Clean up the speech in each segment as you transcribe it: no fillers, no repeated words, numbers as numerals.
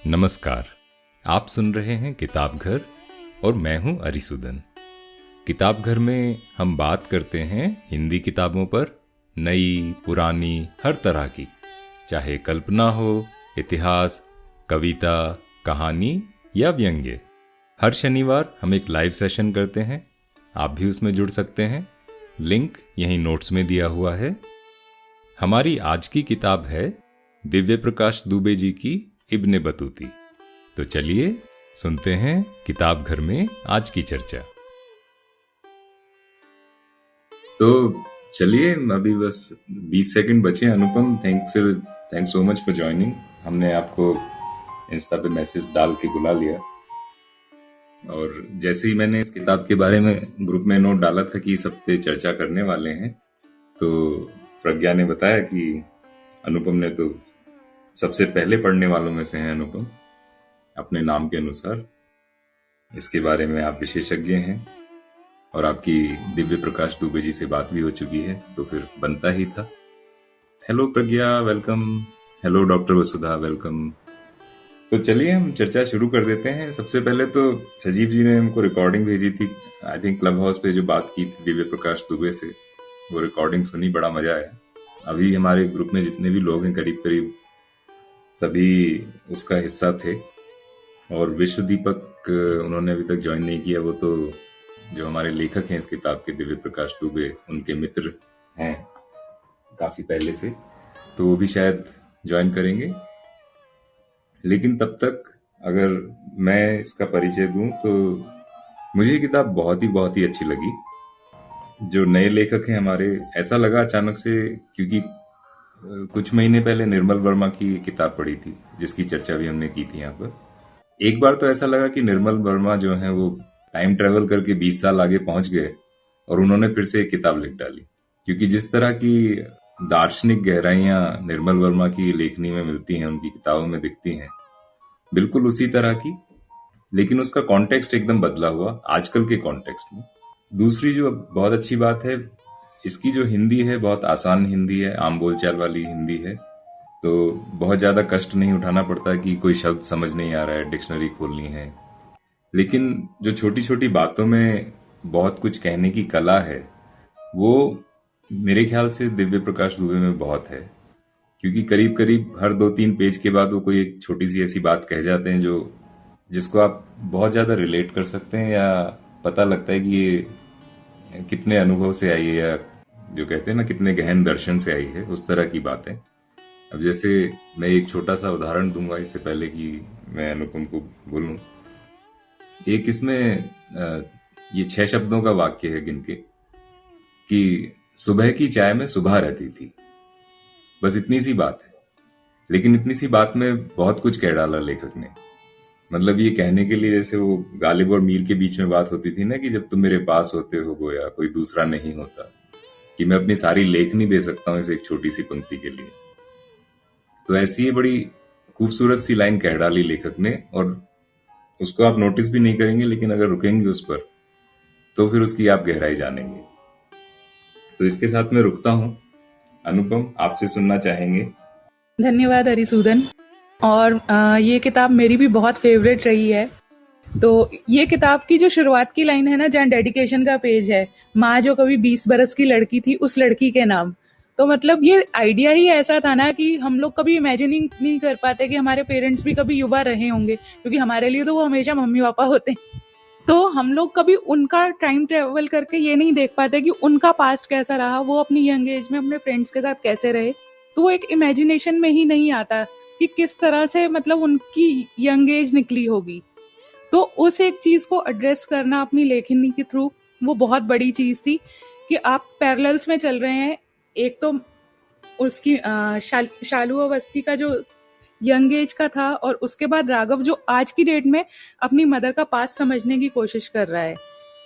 नमस्कार। आप सुन रहे हैं किताब घर और मैं हूं अरिसुदन। किताब घर में हम बात करते हैं हिंदी किताबों पर, नई पुरानी हर तरह की, चाहे कल्पना हो, इतिहास, कविता, कहानी या व्यंग्य। हर शनिवार हम एक लाइव सेशन करते हैं, आप भी उसमें जुड़ सकते हैं। लिंक यहीं नोट्स में दिया हुआ है। हमारी आज की किताब है दिव्य प्रकाश दुबे जी की इब्ने बतूती। तो चलिए सुनते हैं किताब घर में आज की चर्चा। तो चलिए, अभी बस 20 सेकंड बचे। Anupam, thanks so much for joining. हमने आपको इंस्टा पे मैसेज डाल के बुला लिया, और जैसे ही मैंने इस किताब के बारे में ग्रुप में नोट डाला था कि इस हफ्ते चर्चा करने वाले हैं, तो प्रज्ञा ने बताया कि अनुपम ने तो सबसे पहले पढ़ने वालों में से हैं। अनुपम, अपने नाम के अनुसार इसके बारे में आप विशेषज्ञ हैं, और आपकी दिव्य प्रकाश दुबे जी से बात भी हो चुकी है, तो फिर बनता ही था। हेलो प्रज्ञा, वेलकम। हेलो डॉक्टर वसुधा, वेलकम। तो चलिए हम चर्चा शुरू कर देते हैं। सबसे पहले तो सजीव जी ने हमको रिकॉर्डिंग भेजी थी, आई थिंक क्लब हाउस पे जो बात की थी दिव्य प्रकाश दुबे से, वो रिकॉर्डिंग सुनी, बड़ा मजा आया। अभी हमारे ग्रुप में जितने भी लोग हैं करीब करीब सभी उसका हिस्सा थे, और विश्व दीपक उन्होंने अभी तक ज्वाइन नहीं किया। वो तो जो हमारे लेखक हैं इस किताब के, दिव्य प्रकाश दुबे, उनके मित्र हैं काफी पहले से, तो वो भी शायद ज्वाइन करेंगे। लेकिन तब तक अगर मैं इसका परिचय दूं तो मुझे ये किताब बहुत ही अच्छी लगी। जो नए लेखक हैं हमारे, ऐसा लगा अचानक से, क्योंकि कुछ महीने पहले निर्मल वर्मा की किताब पढ़ी थी जिसकी चर्चा भी हमने की थी यहाँ पर। एक बार तो ऐसा लगा कि निर्मल वर्मा जो है वो टाइम ट्रेवल करके 20 साल आगे पहुंच गए और उन्होंने फिर से एक किताब लिख डाली, क्योंकि जिस तरह की दार्शनिक गहराइयां निर्मल वर्मा की लेखनी में मिलती हैं, उनकी किताबों में दिखती हैं, बिल्कुल उसी तरह की, लेकिन उसका कॉन्टेक्स्ट एकदम बदला हुआ आजकल के कॉन्टेक्स्ट में। दूसरी जो बहुत अच्छी बात है, इसकी जो हिंदी है बहुत आसान हिंदी है, आम बोलचाल वाली हिंदी है, तो बहुत ज्यादा कष्ट नहीं उठाना पड़ता कि कोई शब्द समझ नहीं आ रहा है, डिक्शनरी खोलनी है। लेकिन जो छोटी छोटी बातों में बहुत कुछ कहने की कला है, वो मेरे ख्याल से दिव्य प्रकाश दुबे में बहुत है, क्योंकि करीब करीब हर 2-3 पेज के बाद वो कोई एक छोटी सी ऐसी बात कह जाते हैं जो जिसको आप बहुत ज्यादा रिलेट कर सकते हैं, या पता लगता है कि ये कितने अनुभव से आई है, या जो कहते हैं ना कितने गहन दर्शन से आई है, उस तरह की बातें। अब जैसे मैं एक छोटा सा उदाहरण दूंगा इससे पहले कि मैं अनुपम को बोलूं। एक इसमें ये 6 शब्दों का वाक्य है गिन के, कि सुबह की चाय में सुबह रहती थी। बस इतनी सी बात है, लेकिन इतनी सी बात में बहुत कुछ कह डाला लेखक ने। मतलब ये कहने के लिए, जैसे वो गालिब और मीर के बीच में बात होती थी ना, कि जब तुम मेरे पास होते हो गोया कोई दूसरा नहीं होता, कि मैं अपनी सारी लेखनी दे सकता हूं इस एक छोटी सी पंक्ति के लिए। तो ऐसी ही बड़ी खूबसूरत सी लाइन कह डाली लेखक ने, और उसको आप नोटिस भी नहीं करेंगे, लेकिन अगर रुकेंगे उस पर तो फिर उसकी आप गहराई जानेंगे। तो इसके साथ मैं रुकता हूं। अनुपम, आपसे सुनना चाहेंगे। धन्यवाद अरिसूदन। और ये किताब मेरी भी बहुत फेवरेट रही है। तो ये किताब की जो शुरुआत की लाइन है ना, जहाँ डेडिकेशन का पेज है, माँ जो कभी 20 बरस की लड़की थी उस लड़की के नाम, तो मतलब ये आइडिया ही ऐसा था ना कि हम लोग कभी इमेजिनिंग नहीं कर पाते कि हमारे पेरेंट्स भी कभी युवा रहे होंगे, क्योंकि हमारे लिए तो वो हमेशा मम्मी पापा होते हैं। तो हम लोग कभी उनका टाइम ट्रेवल करके ये नहीं देख पाते कि उनका पास्ट कैसा रहा, वो अपनी यंग एज में अपने फ्रेंड्स के साथ कैसे रहे। तो वो एक इमेजिनेशन में ही नहीं आता कि किस तरह से मतलब उनकी यंग एज निकली होगी। तो उस एक चीज को एड्रेस करना अपनी लेखनी के थ्रू, वो बहुत बड़ी चीज थी कि आप पैरेलल्स में चल रहे हैं। एक तो उसकी शालू अवस्थी का जो यंग एज का था, और उसके बाद राघव जो आज की डेट में अपनी मदर का पास्ट समझने की कोशिश कर रहा है।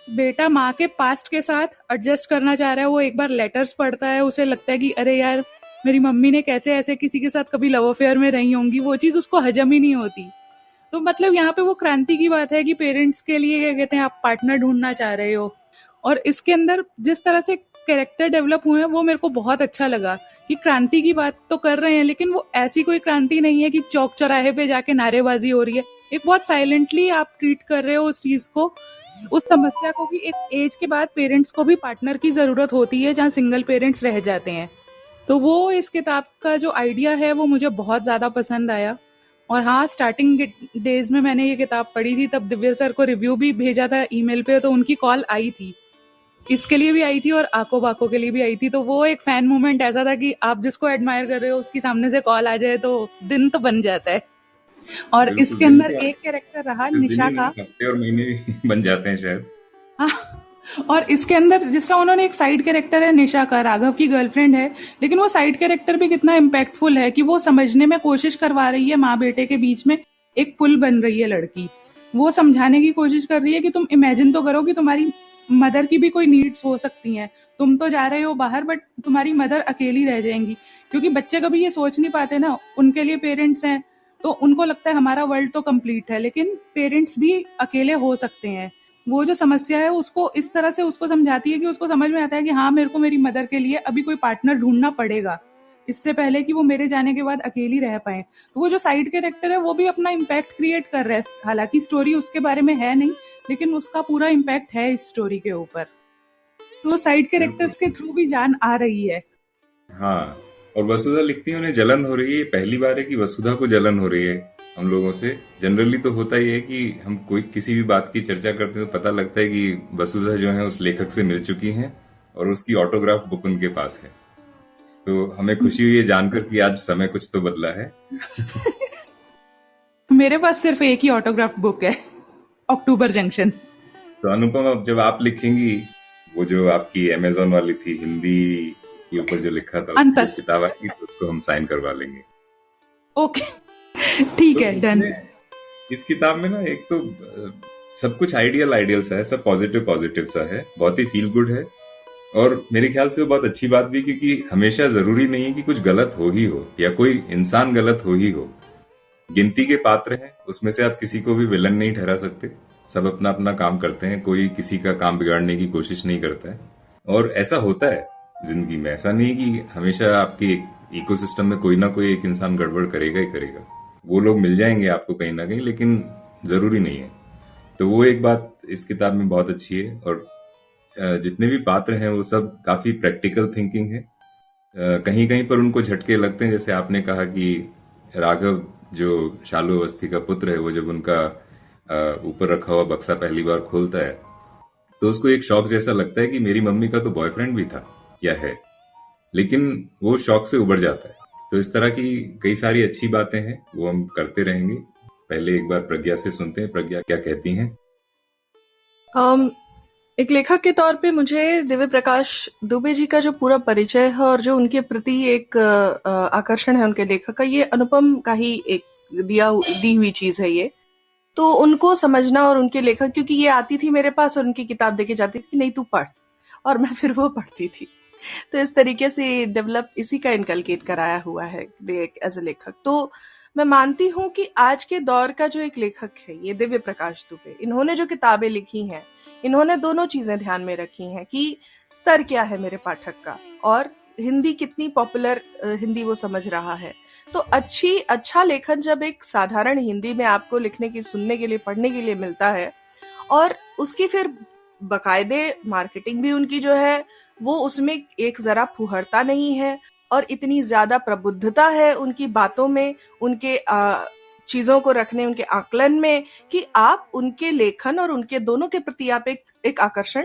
बेटा माँ के पास्ट के साथ एडजस्ट करना चाह रहा है। वो एक बार लेटर्स पढ़ता है, उसे लगता है कि अरे यार, मेरी मम्मी ने कैसे ऐसे किसी के साथ कभी लव अफेयर में रही होंगी, वो चीज उसको हजम ही नहीं होती। तो मतलब यहाँ पे वो क्रांति की बात है कि पेरेंट्स के लिए क्या कहते हैं, आप पार्टनर ढूंढना चाह रहे हो, और इसके अंदर जिस तरह से कैरेक्टर डेवलप हुए हैं वो मेरे को बहुत अच्छा लगा कि क्रांति की बात तो कर रहे हैं लेकिन वो ऐसी कोई क्रांति नहीं है कि चौक चौराहे पे जाके नारेबाजी हो रही है। एक बहुत साइलेंटली आप ट्रीट कर रहे हो उस चीज को, उस समस्या को भी। एक एज के बाद पेरेंट्स को भी पार्टनर की जरूरत होती है जहाँ सिंगल पेरेंट्स रह जाते हैं। तो वो इस किताब का जो आइडिया है वो मुझे बहुत ज्यादा पसंद आया। और हाँ, स्टार्टिंग डेज में मैंने ये किताब पढ़ी थी, तब दिव्य सर को रिव्यू भी भेजा था ईमेल पे, तो उनकी कॉल आई थी, इसके लिए भी आई थी और आको बाको के लिए भी आई थी। तो वो एक फैन मोमेंट ऐसा था कि आप जिसको एडमायर कर रहे हो उसकी सामने से कॉल आ जाए तो दिन तो बन जाता है। और बिल्कुल, इसके दिन अंदर तो एक कैरेक्टर रहा सिर्फ दिन निशा ही नहीं, का। हफ्ते और महीने भी बन जाते हैं शायद। हाँ, और इसके अंदर जिस तरह उन्होंने एक साइड कैरेक्टर है निशा का, राघव की गर्लफ्रेंड है, लेकिन वो साइड कैरेक्टर भी कितना इम्पैक्टफुल है कि वो समझने में कोशिश करवा रही है माँ बेटे के बीच में, एक पुल बन रही है लड़की। वो समझाने की कोशिश कर रही है कि तुम इमेजिन तो करो कि तुम्हारी मदर की भी कोई नीड्स हो सकती हैं, तुम तो जा रहे हो बाहर बट तुम्हारी मदर अकेली रह जाएंगी। क्योंकि बच्चे कभी ये सोच नहीं पाते ना, उनके लिए पेरेंट्स हैं तो उनको लगता है हमारा वर्ल्ड तो कंप्लीट है, लेकिन पेरेंट्स भी अकेले हो सकते हैं। वो जो समस्या है उसको इस तरह से उसको समझाती है कि उसको समझ में आता है कि हाँ, मेरे को मेरी मदर के लिए अभी कोई पार्टनर ढूंढना पड़ेगा इससे पहले कि वो मेरे जाने के बाद अकेली रह पाए। तो वो जो साइड कैरेक्टर है वो भी अपना इम्पैक्ट क्रिएट कर रहा है। हालांकि स्टोरी उसके बारे में है नहीं, लेकिन उसका पूरा इम्पैक्ट है इस स्टोरी के ऊपर। तो साइड बिल्कुल। कैरेक्टर्स के थ्रू भी जान आ रही है। हाँ, और वसुधा लिखती है उन्हें जलन हो रही है। पहली बार है कि वसुधा को जलन हो रही है हम लोगों से। जनरली तो होता ही है कि हम कोई किसी भी बात की चर्चा करते हैं तो पता लगता है कि वसुधा जो है उस लेखक से मिल चुकी हैं और उसकी ऑटोग्राफ बुक उनके पास है। तो हमें खुशी हुई है जानकर कि आज समय कुछ तो बदला है। मेरे पास सिर्फ एक ही ऑटोग्राफ बुक है, अक्टूबर जंक्शन। तो अनुपम, अब जब आप लिखेंगी, वो जो आपकी अमेजोन वाली थी हिंदी के ऊपर जो लिखा था, उसकी जब अंतस। किताब आएगी तो उसको हम साइन करवा लेंगे। ओके, ठीक तो है, डन। इस किताब में ना एक तो सब कुछ आइडियल आइडियल सा है, सब पॉजिटिव पॉजिटिव सा है, बहुत ही फील गुड है। और मेरे ख्याल से वो बहुत अच्छी बात भी, क्योंकि हमेशा जरूरी नहीं है कि कुछ गलत हो ही हो या कोई इंसान गलत हो ही हो। गिनती के पात्र हैं, उसमें से आप किसी को भी विलन नहीं ठहरा सकते। सब अपना अपना काम करते हैं, कोई किसी का काम बिगाड़ने की कोशिश नहीं करता है। और ऐसा होता है जिंदगी में, ऐसा नहीं कि हमेशा आपके इकोसिस्टम में कोई ना कोई एक इंसान गड़बड़ करेगा ही करेगा। वो लोग मिल जाएंगे आपको कहीं ना कहीं, लेकिन जरूरी नहीं है। तो वो एक बात इस किताब में बहुत अच्छी है। और जितने भी पात्र हैं वो सब काफी प्रैक्टिकल थिंकिंग है। कहीं कहीं पर उनको झटके लगते हैं, जैसे आपने कहा कि राघव जो शालू अवस्थी का पुत्र है, वो जब उनका ऊपर रखा हुआ बक्सा पहली बार खोलता है तो उसको एक शौक जैसा लगता है कि मेरी मम्मी का तो बॉयफ्रेंड भी था या है, लेकिन वो शौक से उबर जाता है। तो इस तरह की कई सारी अच्छी बातें हैं, वो हम करते रहेंगे। पहले एक बार प्रज्ञा से सुनते हैं, प्रज्ञा क्या कहती हैं। एक लेखक के तौर पे मुझे दिव्य प्रकाश दुबे जी का जो पूरा परिचय है और जो उनके प्रति एक आकर्षण है उनके लेखक का, ये अनुपम का ही एक दी हुई चीज है ये। तो उनको समझना और उनके लेखक, क्योंकि ये आती थी मेरे पास और उनकी किताब देके जाती थी कि नहीं तू पढ़, और मैं फिर वो पढ़ती थी। तो इस तरीके से डेवलप इसी का इनकलकेट कराया हुआ है एज ए लेखक। तो मैं मानती हूँ कि आज के दौर का जो एक लेखक है ये दिव्य प्रकाश दुबे, इन्होंने जो किताबें लिखी हैं, इन्होंने दोनों चीजें ध्यान में रखी हैं कि स्तर क्या है मेरे पाठक का और हिंदी कितनी पॉपुलर हिंदी वो समझ रहा है। तो अच्छा लेखन जब एक साधारण हिंदी में आपको लिखने की, सुनने के लिए, पढ़ने के लिए मिलता है और उसकी फिर बकायदे मार्केटिंग भी उनकी जो है वो उसमें एक जरा फुहरता नहीं है और इतनी ज्यादा प्रबुद्धता है उनकी बातों में, उनके चीजों को रखने, उनके आकलन में, कि आप उनके लेखन और उनके दोनों के प्रति आप एक आकर्षण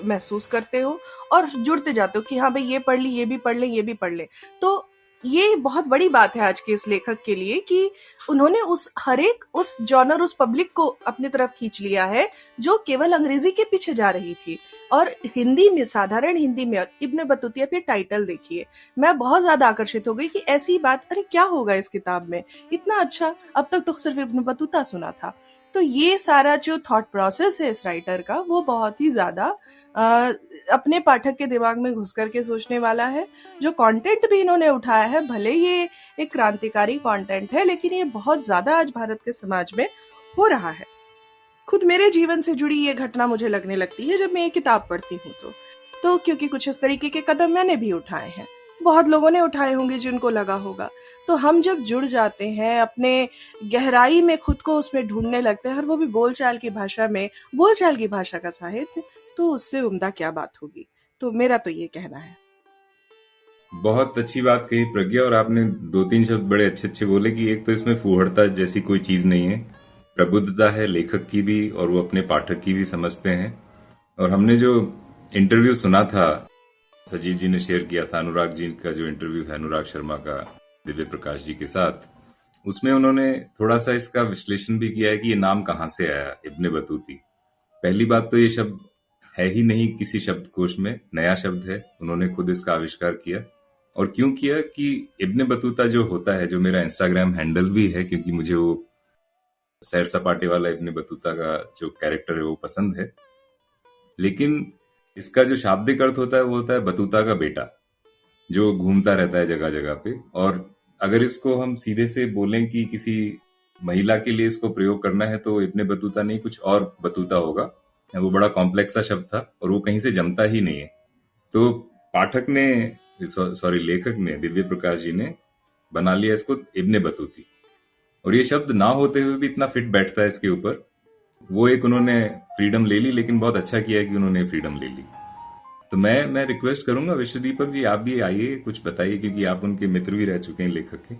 महसूस करते हो और जुड़ते जाते हो कि हाँ भाई ये पढ़ ली, ये भी पढ़ ले, ये भी पढ़ ले। तो ये बहुत बड़ी बात है आज के इस लेखक के लिए कि उन्होंने उस जॉनर, उस पब्लिक को अपनी तरफ खींच लिया है जो केवल अंग्रेजी के पीछे जा रही थी। और हिंदी में, साधारण हिंदी में, इब्न बतूतिया पे टाइटल देखिए, मैं बहुत ज्यादा आकर्षित हो गई कि ऐसी बात, अरे क्या होगा इस किताब में, इतना अच्छा, अब तक तो सिर्फ इब्न बतूता सुना था। तो ये सारा जो थॉट प्रोसेस है इस राइटर का, वो बहुत ही ज्यादा अपने पाठक के दिमाग में घुस करके सोचने वाला है। जो कंटेंट भी इन्होंने उठाया है, भले ये एक क्रांतिकारी कंटेंट है, लेकिन ये बहुत ज्यादा आज भारत के समाज में हो रहा है। खुद मेरे जीवन से जुड़ी ये घटना मुझे लगने लगती है जब मैं ये किताब पढ़ती हूँ। तो तो क्योंकि कुछ इस तरीके के कदम मैंने भी उठाए हैं, बहुत लोगों ने उठाए होंगे जिनको लगा होगा। तो हम जब जुड़ जाते हैं, अपने गहराई में खुद को उसमें ढूंढने लगते हैं, और वो भी बोलचाल की भाषा में, बोलचाल की भाषा का साहित्य, तो उससे उम्दा क्या बात होगी। तो मेरा तो ये कहना है। बहुत अच्छी बात कही प्रज्ञा, और आपने दो तीन शब्द बड़े अच्छे अच्छे बोले कि एक तो इसमें फूहड़ता जैसी कोई चीज नहीं है, प्रबुद्धता है लेखक की भी और वो अपने पाठक की भी समझते हैं। और हमने जो इंटरव्यू सुना था, सजीव जी ने शेयर किया था अनुराग जी का जो इंटरव्यू है अनुराग शर्मा का दिव्य प्रकाश जी के साथ, उसमें उन्होंने थोड़ा सा इसका विश्लेषण भी किया है कि ये नाम कहाँ से आया इब्ने बतूती। पहली बात तो ये शब्द है ही नहीं किसी शब्दकोश में, नया शब्द है, उन्होंने खुद इसका आविष्कार किया। और क्यों किया कि इब्ने बतूता जो होता है, जो मेरा इंस्टाग्राम हैंडल भी है, क्योंकि मुझे वो सैर सपाटे वाला इब्ने बतूता का जो कैरेक्टर है वो पसंद है, लेकिन इसका जो शाब्दिक अर्थ होता है वो होता है बतूता का बेटा, जो घूमता रहता है जगह जगह पे। और अगर इसको हम सीधे से बोलें कि किसी महिला के लिए इसको प्रयोग करना है तो इब्ने बतूता नहीं, कुछ और बतूता होगा। वो बड़ा कॉम्प्लेक्स सा शब्द था और वो कहीं से जमता ही नहीं है। तो पाठक ने, सॉरी लेखक ने, दिव्य प्रकाश जी ने बना लिया इसको इब्ने बतूती, और ये शब्द ना होते हुए भी इतना फिट बैठता है इसके ऊपर। वो एक उन्होंने फ्रीडम ले ली, लेकिन बहुत अच्छा किया कि उन्होंने फ्रीडम ले ली। तो मैं रिक्वेस्ट करूंगा विश्वदीपक जी, आप भी आइए, कुछ बताइए, क्योंकि आप उनके मित्र भी रह चुके हैं लेखक के।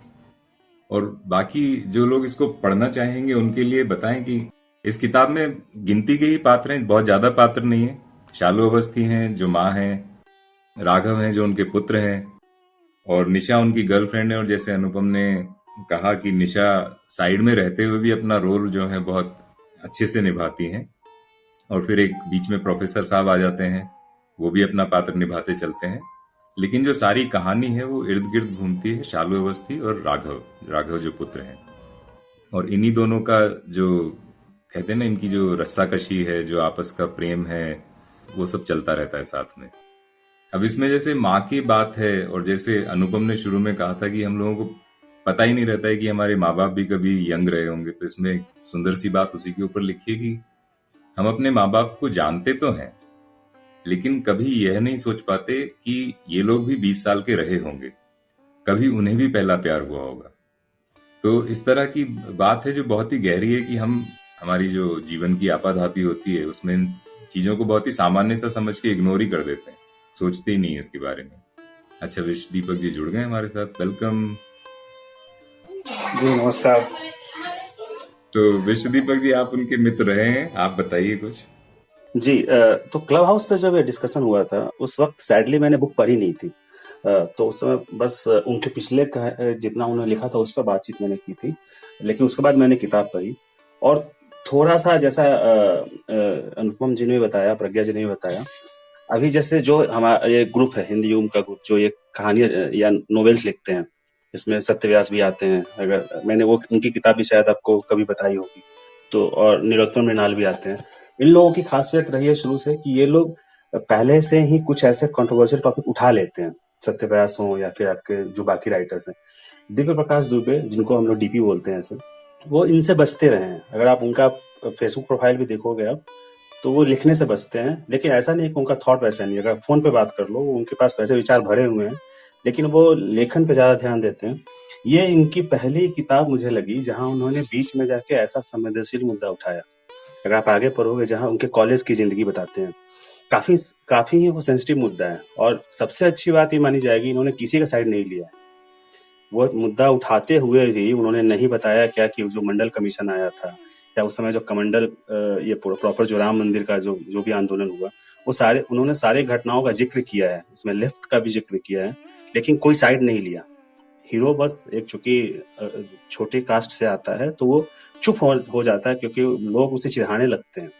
और बाकी जो लोग इसको पढ़ना चाहेंगे उनके लिए बताएं कि इस किताब में गिनती के ही पात्र हैं, बहुत ज्यादा पात्र नहीं है। शालू अवस्थी हैं जो माँ हैं, राघव हैं जो उनके पुत्र हैं, और निशा उनकी गर्लफ्रेंड है। और जैसे अनुपम ने कहा कि निशा साइड में रहते हुए भी अपना रोल जो है बहुत अच्छे से निभाती हैं। और फिर एक बीच में प्रोफेसर साहब आ जाते हैं, वो भी अपना पात्र निभाते चलते हैं। लेकिन जो सारी कहानी है वो इर्द गिर्द घूमती है शालू अवस्थी और राघव जो पुत्र हैं। और इन्हीं दोनों का जो कहते हैं ना, इनकी जो रस्साकशी है, जो आपस का प्रेम है, वो सब चलता रहता है साथ में। अब इसमें जैसे माँ की बात है, और जैसे अनुपम ने शुरू में कहा था कि हम लोगों को पता ही नहीं रहता है कि हमारे माँ बाप भी कभी यंग रहे होंगे, तो इसमें एक सुंदर सी बात उसी के ऊपर लिखी है कि हम अपने माँ बाप को जानते तो हैं, लेकिन कभी यह नहीं सोच पाते कि ये लोग भी 20 साल के रहे होंगे, कभी उन्हें भी पहला प्यार हुआ होगा। तो इस तरह की बात है जो बहुत ही गहरी है कि हम, हमारी जो जीवन की आपाधापी होती है उसमें इन चीजों को बहुत ही सामान्य सा समझ के इग्नोर ही कर देते हैं, सोचते ही नहीं है इसके बारे में। अच्छा, विश्वदीपक जी जुड़ गए हमारे साथ, वेलकम जी। नमस्कार। तो विश्वदीपक जी, आप उनके मित्र रहे हैं, आप बताइए कुछ। जी, तो क्लब हाउस पे जब ये डिस्कशन हुआ था उस वक्त सैडली मैंने बुक पढ़ी नहीं थी, तो उस समय बस उनके पिछले जितना उन्होंने लिखा था उस पर बातचीत मैंने की थी, लेकिन उसके बाद मैंने किताब पढ़ी और थोड़ा सा जैसा अनुपम जी ने बताया, प्रज्ञा जी ने बताया, अभी जैसे जो हमारा ये ग्रुप है हिंदी यूम का ग्रुप, जो ये कहानियां या नॉवेल्स लिखते हैं, इसमें सत्यव्यास भी आते हैं, अगर मैंने वो उनकी किताब भी शायद आपको कभी बताई होगी, तो और निरोत्तम मृणाल भी आते हैं। इन लोगों की खासियत रही है शुरू से कि ये लोग पहले से ही कुछ ऐसे कंट्रोवर्शियल टॉपिक उठा लेते हैं, सत्यव्यास हो या फिर आपके जो बाकी राइटर्स हैं, दिव्य प्रकाश दुबे जिनको हम लोग डीपी बोलते हैं ऐसे, वो इनसे बचते रहे हैं। अगर आप उनका फेसबुक प्रोफाइल भी देखोगे आप, तो वो लिखने से बचते हैं, लेकिन ऐसा नहीं कि उनका थॉट वैसा नहीं है। अगर फोन पे बात कर लो, उनके पास वैसे विचार भरे हुए हैं, लेकिन वो लेखन पे ज्यादा ध्यान देते हैं। ये इनकी पहली किताब मुझे लगी जहां उन्होंने बीच में जाके ऐसा संवेदनशील मुद्दा उठाया। अगर आप आगे पढ़ोगे, जहां उनके कॉलेज की जिंदगी बताते हैं, काफी ही वो सेंसिटिव मुद्दा है। और सबसे अच्छी बात ये मानी जाएगी, इन्होंने किसी का साइड नहीं लिया। वो मुद्दा उठाते हुए भी उन्होंने नहीं बताया क्या कि जो मंडल कमीशन आया था या उस समय जो कमंडल ये प्रॉपर जो राम मंदिर का जो भी आंदोलन हुआ, वो उन्होंने सारे घटनाओं का जिक्र किया है, उसमें लेफ्ट का भी जिक्र किया है, लेकिन कोई साइड नहीं लिया। हीरो बस एक चूंकि छोटी कास्ट से आता है तो वो चुप हो जाता है, क्योंकि लोग उसे चिढ़ाने लगते हैं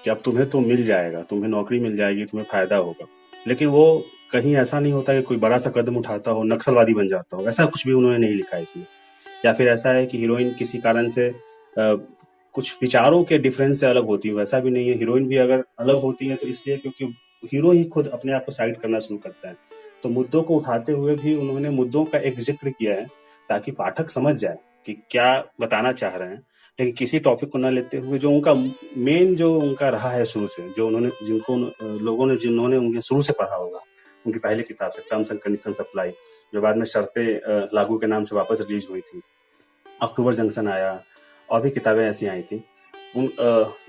कि अब तुम्हें तो मिल जाएगा, तुम्हें नौकरी मिल जाएगी, तुम्हें फायदा होगा। लेकिन वो कहीं ऐसा नहीं होता कि कोई बड़ा सा कदम उठाता हो, नक्सलवादी बन जाता हो, ऐसा कुछ भी उन्होंने नहीं लिखा है इसमें। या फिर ऐसा है कि हीरोइन किसी कारण से कुछ विचारों के डिफरेंस से अलग होती है, वैसा भी नहीं है। हीरोइन भी अगर अलग होती है तो इसलिए क्योंकि हीरो ही खुद अपने आप को साइड करना शुरू करता है। तो मुद्दों को उठाते हुए भी उन्होंने मुद्दों का एक जिक्र किया है ताकि पाठक समझ जाए कि क्या बताना चाह रहे हैं। लेकिन किसी टॉपिक को ना लेते हुए जो उनका मेन जो उनका रहा है शुरू से, जो उन्होंने लोगों ने जिन्होंने उन्हें शुरू से पढ़ा होगा, उनकी पहली किताब से टर्म्स एंड कंडीशंस अप्लाई, जो बाद में शर्तें लागू के नाम से वापस रिलीज हुई थी, अक्टूबर जंक्शन आया, और भी किताबें ऐसी आई थी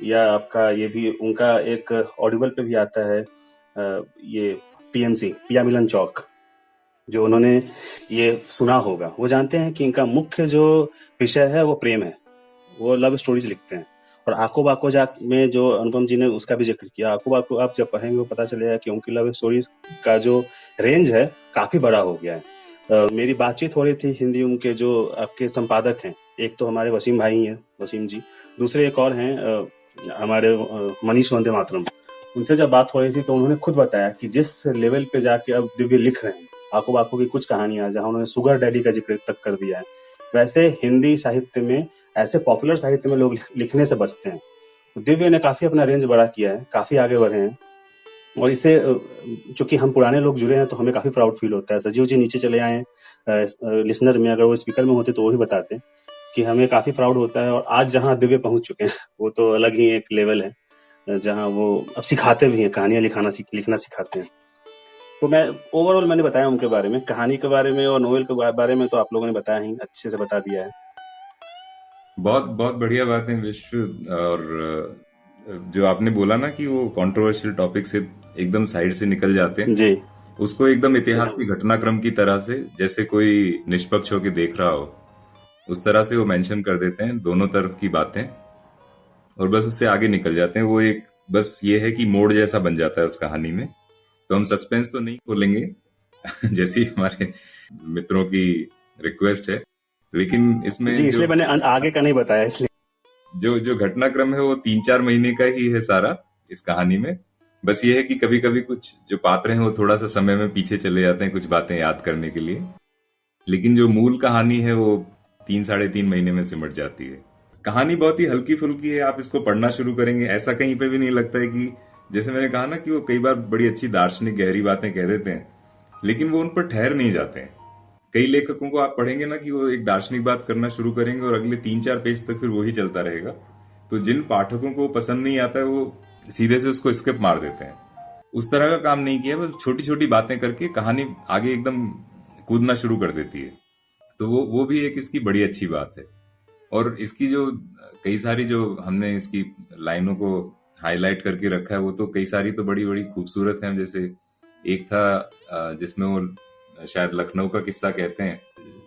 या आपका ये भी उनका एक ऑडिबल पे भी आता है, ये पीएमसी पिया मिलन चौक, जो उन्होंने ये सुना होगा, वो जानते हैं कि इनका मुख्य जो विषय है वो प्रेम है, वो लव स्टोरीज लिखते हैं। और आको बाको जा में जो अनुपम जी ने उसका भी जिक्र किया, आको बाको आप जब पढ़ेंगे वो पता चलेगा कि उनकी लव स्टोरीज का जो रेंज है काफी बड़ा हो गया है। मेरी बातचीत हो रही थी हिंदी उनके जो आपके संपादक हैं, एक तो हमारे वसीम भाई हैं, वसीम जी, दूसरे एक और हैं हमारे मनीष वंदे मातरम। उनसे जब बात हो रही थी तो उन्होंने खुद बताया कि जिस लेवल पे जाके अब दिव्य लिख रहे हैं, आको बाको की कुछ कहानियां जहां उन्होंने सुगर डैडी का जिक्र तक कर दिया है, वैसे हिंदी साहित्य में, ऐसे पॉपुलर साहित्य में लोग लिखने से बचते हैं। तो दिव्य ने काफी अपना रेंज बड़ा किया है, काफी आगे बढ़े हैं, और इसे चूंकि हम पुराने लोग जुड़े हैं तो हमें काफी प्राउड फील होता है। सजीव जी नीचे चले आए लिसनर में, अगर वो स्पीकर में होते तो वो भी बताते कि हमें काफी प्राउड होता है। और आज जहां दिव्य पहुंच चुके हैं वो तो अलग ही एक लेवल है, जहां वो अब सिखाते भी हैं, कहानियां लिखना सिखाते हैं। तो मैं ओवरऑल मैंने बताया उनके बारे में, कहानी के बारे में और नोवेल के बारे में तो आप लोगों ने बताया ही, अच्छे से बता दिया है। बहुत बहुत बढ़िया बात है विश्व। और जो आपने बोला ना कि वो कंट्रोवर्शियल टॉपिक से एकदम साइड से निकल जाते हैं जी, उसको एकदम इतिहास के घटनाक्रम की तरह से, जैसे कोई निष्पक्ष होकर देख रहा हो उस तरह से वो मेंशन कर देते हैं दोनों तरफ की बातें, और बस उससे आगे निकल जाते हैं। वो एक बस ये है कि मोड़ जैसा बन जाता है उस कहानी में। तो हम सस्पेंस तो नहीं खोलेंगे जैसी हमारे मित्रों की रिक्वेस्ट है, लेकिन इसमें जी, इसलिए मैंने आगे का नहीं बताया, इसलिए जो घटनाक्रम है वो 3-4 महीने का ही है सारा इस कहानी में। बस ये है कि कभी कभी कुछ जो पात्र हैं वो थोड़ा सा समय में पीछे चले जाते हैं कुछ बातें याद करने के लिए, लेकिन जो मूल कहानी है वो 3-3.5 महीने में सिमट जाती है। कहानी बहुत ही हल्की फुल्की है, आप इसको पढ़ना शुरू करेंगे ऐसा कहीं पे भी नहीं लगता है कि, जैसे मैंने कहा ना कि वो कई बार बड़ी अच्छी दार्शनिक गहरी बातें कह देते हैं लेकिन वो उन पर ठहर नहीं जाते हैं। कई लेखकों को आप पढ़ेंगे ना कि वो एक दार्शनिक बात करना शुरू करेंगे और अगले 3-4 पेज तक फिर वही चलता रहेगा। तो जिन पाठकों को पसंद नहीं आता है वो सीधे से उसको स्किप मार देते हैं। उस तरह का काम नहीं किया, बस छोटी छोटी बातें करके कहानी आगे एकदम कूदना शुरू कर देती है। तो वो भी एक इसकी बड़ी अच्छी बात है। और इसकी जो कई सारी जो हमने इसकी लाइनों को हाईलाइट करके रखा है वो तो कई सारी तो बड़ी बड़ी खूबसूरत हैं। जैसे एक था जिसमें वो शायद लखनऊ का किस्सा कहते हैं,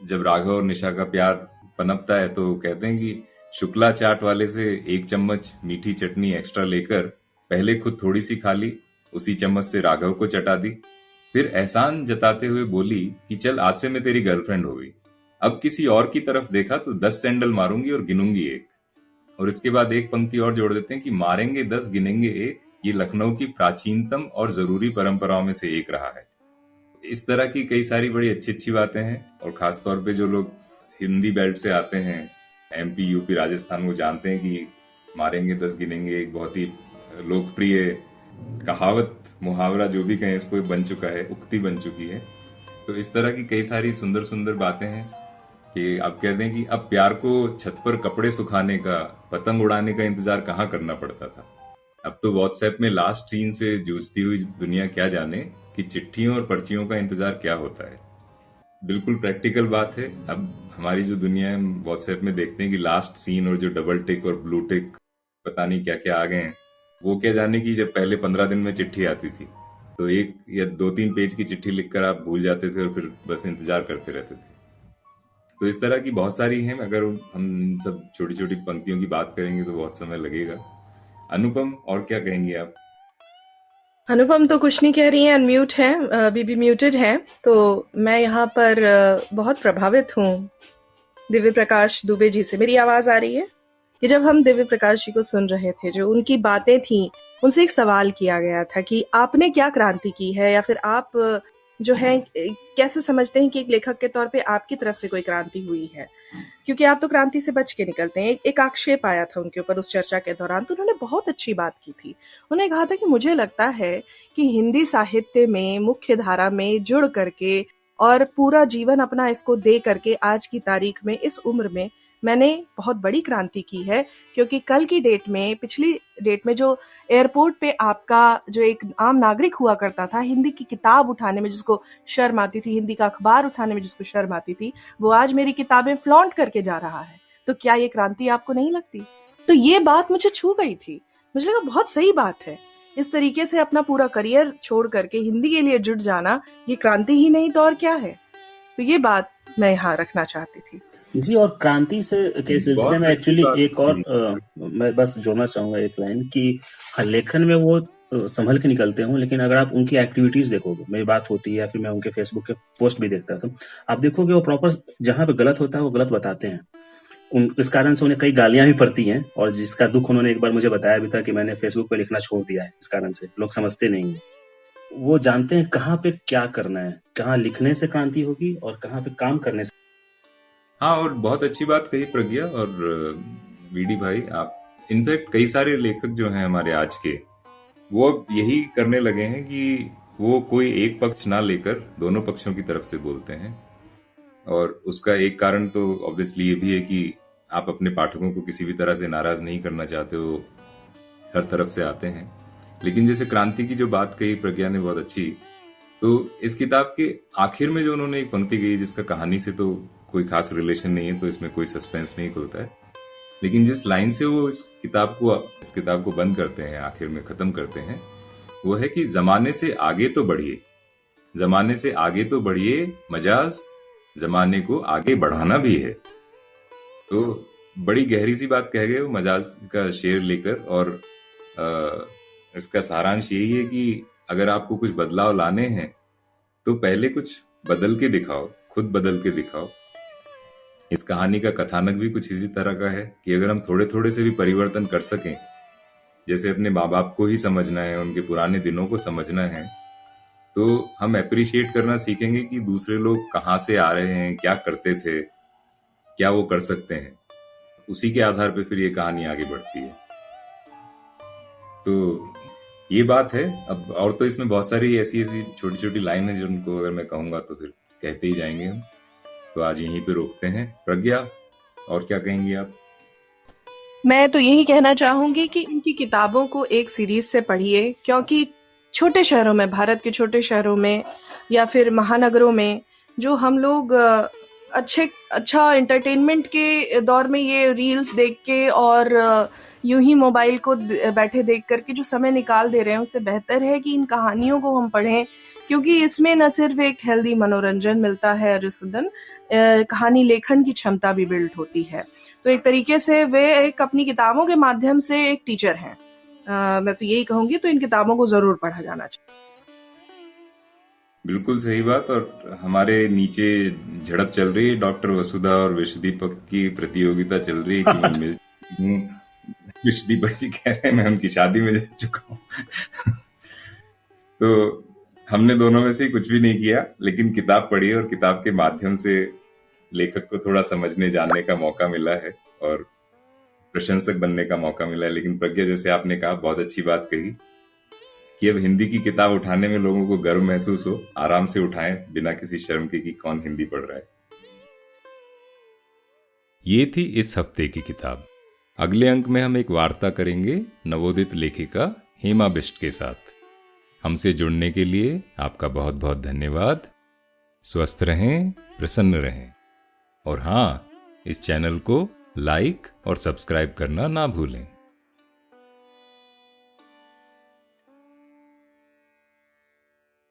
जब राघव और निशा का प्यार पनपता है तो कहते हैं कि शुक्ला चाट वाले से 1 चम्मच मीठी चटनी एक्स्ट्रा लेकर पहले खुद थोड़ी सी खा ली, उसी चम्मच से राघव को चटा दी, फिर एहसान जताते हुए बोली कि चल आज से मैं तेरी गर्लफ्रेंड हो गई। अब किसी और की तरफ देखा तो 10 सैंडल मारूंगी और गिनूंगी 1। और इसके बाद एक पंक्ति और जोड़ देते हैं कि मारेंगे 10 गिनेंगे 1, ये लखनऊ की प्राचीनतम और जरूरी परंपराओं में से एक रहा है। इस तरह की कई सारी बड़ी अच्छी अच्छी बातें हैं। और खासतौर पे जो लोग हिंदी बेल्ट से आते हैं, MP UP राजस्थान, वो जानते हैं कि मारेंगे 10 गिनेंगे एक बहुत ही लोकप्रिय कहावत, मुहावरा, जो भी कहें इसको, बन चुका है, उक्ति बन चुकी है। तो इस तरह की कई सारी सुंदर सुंदर बातें हैं कि आप कहते हैं कि अब प्यार को छत पर कपड़े सुखाने का, पतंग उड़ाने का इंतजार कहाँ करना पड़ता था। अब तो व्हाट्सएप में लास्ट सीन से जूझती हुई दुनिया क्या जाने कि चिट्ठियों और पर्चियों का इंतजार क्या होता है। बिल्कुल प्रैक्टिकल बात है। अब हमारी जो दुनिया है, व्हाट्सएप में देखते हैं कि लास्ट सीन और जो डबल टिक और ब्लू टिक पता नहीं क्या क्या आ गए हैं। वो क्या जाने की जब पहले 15 दिन में चिट्ठी आती थी तो 1 या 2-3 पेज की चिट्ठी लिखकर आप भूल जाते थे और फिर बस इंतजार करते रहते थे। तो इस तरह की बहुत सारी हैं। अगर हम सब छोटी छोटी पंक्तियों की बात करेंगे तो बहुत समय लगेगा। अनुपम, और क्या कहेंगे आप? अनुपम तो कुछ नहीं कह रही हैं, अनम्यूट है, अभी भी म्यूटेड है। तो मैं यहाँ पर बहुत प्रभावित हूँ दिव्य प्रकाश दुबे जी से। मेरी आवाज आ रही है? कि जब हम दिव्य प्रकाश जी को सुन रहे थे, जो उनकी बातें थी, उनसे एक सवाल किया गया था कि आपने क्या क्रांति की है, या फिर आप जो है कैसे समझते हैं कि एक लेखक के तौर पे आपकी तरफ से कोई क्रांति हुई है, क्योंकि आप तो क्रांति से बच के निकलते हैं। एक आक्षेप आया था उनके ऊपर उस चर्चा के दौरान, तो उन्होंने बहुत अच्छी बात की थी। उन्होंने कहा था कि मुझे लगता है कि हिंदी साहित्य में मुख्य धारा में जुड़ करके और पूरा जीवन अपना इसको दे करके आज की तारीख में, इस उम्र में मैंने बहुत बड़ी क्रांति की है, क्योंकि कल की डेट में, पिछली डेट में, जो एयरपोर्ट पे आपका जो एक आम नागरिक हुआ करता था, हिंदी की किताब उठाने में जिसको शर्म आती थी, हिंदी का अखबार उठाने में जिसको शर्म आती थी, वो आज मेरी किताबें फ्लॉन्ट करके जा रहा है। तो क्या ये क्रांति आपको नहीं लगती? तो ये बात मुझे छू गई थी, मुझे लगा बहुत सही बात है। इस तरीके से अपना पूरा करियर छोड़ करके हिंदी के लिए जुट जाना, ये क्रांति ही नहीं तो और क्या है। तो ये बात मैं यहाँ रखना चाहती थी जी। और क्रांति से के सिलसिले बहुत में अच्छी एक्चुअली बात एक और की। मैं बस जोड़ना चाहूंगा एक लाइन कि हाँ, लेखन में वो संभल के निकलते हों, लेकिन अगर आप उनकी एक्टिविटीज देखोगे, मेरी बात होती है या फिर मैं उनके फेसबुक के पोस्ट भी देखता था, आप देखोगे वो प्रॉपर जहाँ पे गलत होता है वो गलत बताते हैं। इस कारण से उन्हें कई गालियां भी पड़ती हैं, और जिसका दुख उन्होंने एक बार मुझे बताया भी था कि मैंने फेसबुक पे लिखना छोड़ दिया है इस कारण से। लोग समझते नहीं हैं, वो जानते हैं कहाँ पे क्या करना है, कहाँ लिखने से क्रांति होगी और कहाँ पे काम करने से। हाँ, और बहुत अच्छी बात कही प्रज्ञा और वीडी भाई आप। इनफैक्ट कई सारे लेखक जो हैं हमारे आज के, वो अब यही करने लगे हैं कि वो कोई एक पक्ष ना लेकर दोनों पक्षों की तरफ से बोलते हैं। और उसका एक कारण तो ऑब्वियसली ये भी है कि आप अपने पाठकों को किसी भी तरह से नाराज नहीं करना चाहते हो, हर तरफ से आते हैं। लेकिन जैसे क्रांति की जो बात कही प्रज्ञा ने बहुत अच्छी, तो इस किताब के आखिर में जो उन्होंने एक पंक्ति कही जिसका कहानी से तो कोई खास रिलेशन नहीं है, तो इसमें कोई सस्पेंस नहीं खुलता है, लेकिन जिस लाइन से वो इस किताब को बंद करते हैं, आखिर में खत्म करते हैं, वो है कि जमाने से आगे तो बढ़िए, जमाने से आगे तो बढ़िए, मजाज जमाने को आगे बढ़ाना भी है। तो बड़ी गहरी सी बात कह गए वो मजाज का शेर लेकर। और इसका सारांश यही है कि अगर आपको कुछ बदलाव लाने हैं तो पहले कुछ बदल के दिखाओ, खुद बदल के दिखाओ। इस कहानी का कथानक भी कुछ इसी तरह का है कि अगर हम थोड़े थोड़े से भी परिवर्तन कर सकें, जैसे अपने माँ बाप को ही समझना है, उनके पुराने दिनों को समझना है, तो हम अप्रिशिएट करना सीखेंगे कि दूसरे लोग कहाँ से आ रहे हैं, क्या करते थे, क्या वो कर सकते हैं। उसी के आधार पे फिर ये कहानी आगे बढ़ती है। तो ये बात है। अब और तो इसमें बहुत सारी ऐसी छोटी छोटी लाइन है जिनको अगर मैं कहूंगा तो फिर कहते ही जाएंगे हम। तो आज यहीं पे रोकते हैं। प्रज्ञा, और क्या कहेंगी आप? मैं तो यही कहना चाहूंगी कि इनकी किताबों को एक सीरीज से पढ़िए, क्योंकि छोटे शहरों में, भारत के छोटे शहरों में या फिर महानगरों में, जो हम लोग अच्छा एंटरटेनमेंट के दौर में ये रील्स देख के और यूं ही मोबाइल को बैठे देख करके जो समय निकाल दे रहे हैं, उससे बेहतर है कि इन कहानियों को हम पढ़ें, क्योंकि इसमें न सिर्फ एक हेल्दी मनोरंजन मिलता है रिसुदन, कहानी लेखन की क्षमता भी बिल्ड होती है। तो एक तरीके से वे एक अपनी किताबों के माध्यम से एक टीचर हैं। मैं तो यही कहूंगी, तो इन किताबों को जरूर पढ़ा जाना चाहिए। बिल्कुल सही बात। और हमारे नीचे झड़प चल रही है, डॉक्टर वसुधा और विश्वदीपक की प्रतियोगिता चल रही है कि मैं मिल विश्वदीपक जी कह रहे हैं मैं उनकी शादी में जा चुका हूँ। तो हमने दोनों में से कुछ भी नहीं किया, लेकिन किताब पढ़ी और किताब के माध्यम से लेखक को थोड़ा समझने जानने का मौका मिला है और प्रशंसक बनने का मौका मिला है। लेकिन प्रज्ञा, जैसे आपने कहा, बहुत अच्छी बात कही कि अब हिंदी की किताब उठाने में लोगों को गर्व महसूस हो, आराम से उठाएं बिना किसी शर्म के कि कौन हिंदी पढ़ रहा है। ये थी इस हफ्ते की किताब। अगले अंक में हम एक वार्ता करेंगे नवोदित लेखिका हेमा बिष्ट के साथ। हमसे जुड़ने के लिए आपका बहुत बहुत धन्यवाद। स्वस्थ रहें, प्रसन्न रहें, और हाँ, इस चैनल को लाइक और सब्सक्राइब करना ना भूलें।